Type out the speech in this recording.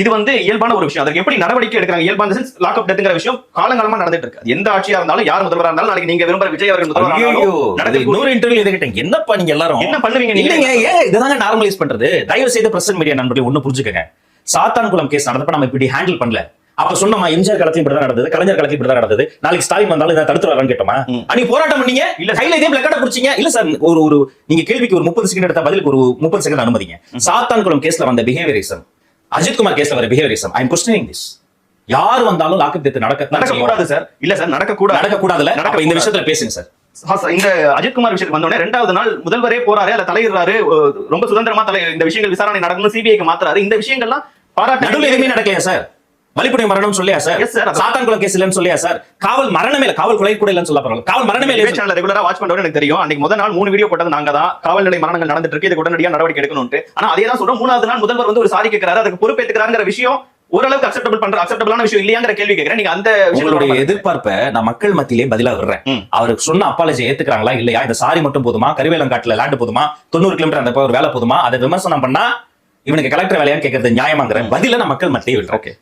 இது இயல்பான ஒரு விஷயம். அதுக்கு எப்படி நடவடிக்கை எடுக்கிறாங்க? இயல்பான லாக்அப் டெத்ங்கிற விஷயம் காலங்காலமா நடந்துட்டு இருக்கு. எந்த ஆட்சியா இருந்தாலும், யார் முதல்வரா இருந்தாலும், நாளைக்கு நீங்க விரும்புற விஜய் அவர்கள் இன்னொரு இன்டர்வியூ எதுக்கிட்டீங்க, என்னப்பா நீங்க எல்லாரும் என்ன பண்ணுவீங்க? நீங்க ஏன் இதுதாங்க நார்மலைஸ் பண்றது? தயவு செய்து பிரஸ் மீடியா நண்பர்களே ஒண்ணு புரிஞ்சுக்கங்க. சாத்தான்குளம் கேஸ் நடந்தப்ப நம்ம இப்படி ஹேண்டில் பண்ணல. அப்ப சொன்னமா எம்ஜிஆர் காலத்தையும் இப்படிதான் நடந்தது, கலைஞர் காலத்தையும் இப்படிதான் நடந்தது, நாளைக்கு ஸ்டாலின் வந்தாலும் இதை தடுத்து வரலான்னு கேட்டோமா? அன்னைக்கு போராட்டம் பண்ணீங்க இல்ல, கையில இதே பிளக்கார்ட குடிச்சீங்க இல்ல சார்? ஒரு நீங்க கேள்விக்கு ஒரு 30 செகண்ட் எடுத்த பதிலுக்கு ஒரு 30 செகண்ட் அனுமதிங்க. சாத்தான்குளம் கேஸ்ல வந்த பிஹேவியரிசம், அஜித்குமார் கேஸ்ல வர பிஹேவியரிசம், ஐ அம் குவெஸ்சனிங் திஸ். யார் வந்தாலும் லாக்அப் டெத் நடக்கக்கூடாது சார். இல்ல சார், நடக்கக்கூடாதுல. அப்ப இந்த விஷயத்துல பேசுங்க சார். இந்த அஜித்குமார் விஷயத்துக்கு வந்தோடனே 2வது நாள் முதல்வரே போறாரு, அல்ல தலையிடுறாரு, ரொம்ப சுதந்திரமா இந்த விஷயங்கள் விசாரணை நடக்கணும், சிபிஐக்கு மாத்துறாரு. இந்த விஷயங்கள்லாம் நடுவில் எதுவுமே நடக்கலையா சார்? வலிப்புடைய மரணம் சொல்லியா சார்? சாத்தான்குளம் கேஸ் இல்லன்னு சொல்லியா சார்? காவல் மரணமே இல்ல, காவல் கொலை கூட இல்லன்னு சொல்ல பரவாயில்ல, காவல் மரணமே இல்ல. சேனல்ல ரெகுலரா வாட்ச் பண்றவங்க எனக்கு தெரியும். அன்னைக்கு முதல் நாள் 3 வீடியோ போட்டது நாங்க தான். காவல் நிலைய மரணங்கள் நடந்துட்டு இருக்கு, இதுக்கு உடனடியா நடவடிக்கை எடுக்கணும்னு. ஆனா அதே தான் சொல்றோம், 3வது நாள் முதல்வர் ஒரு சாரி கேட்கிறாரு, அதுக்கு பொறுப்பேற்றுக்கிறாங்கிற விஷயம் ஓரளவுக்கு அக்செப்டபிளான விஷயம் இல்லையாங்கிற கேள்வி கேட்கிறேன். நீங்க அந்த உங்களுடைய எதிர்பார்ப்பை நான் மக்கள் மத்தியிலே பதிலா விடுறேன். அவருக்கு சொன்ன அப்பாலஜி ஏத்துக்கிறாங்களா இல்லையா? இந்த சாரி மட்டும் போதுமா? கரிவேலங்காட்டுல லேண்ட் போதுமா? 90 கிலோமீட்டர் அந்த ஒரு வேலை போதுமா? அதை விமர்சனம் பண்ணா இவனுக்கு கலெக்டர் வேலையான்னு கேட்கறது நியாயமாங்கிற பதில நான் மக்கள் மத்தியே விடுறேன்.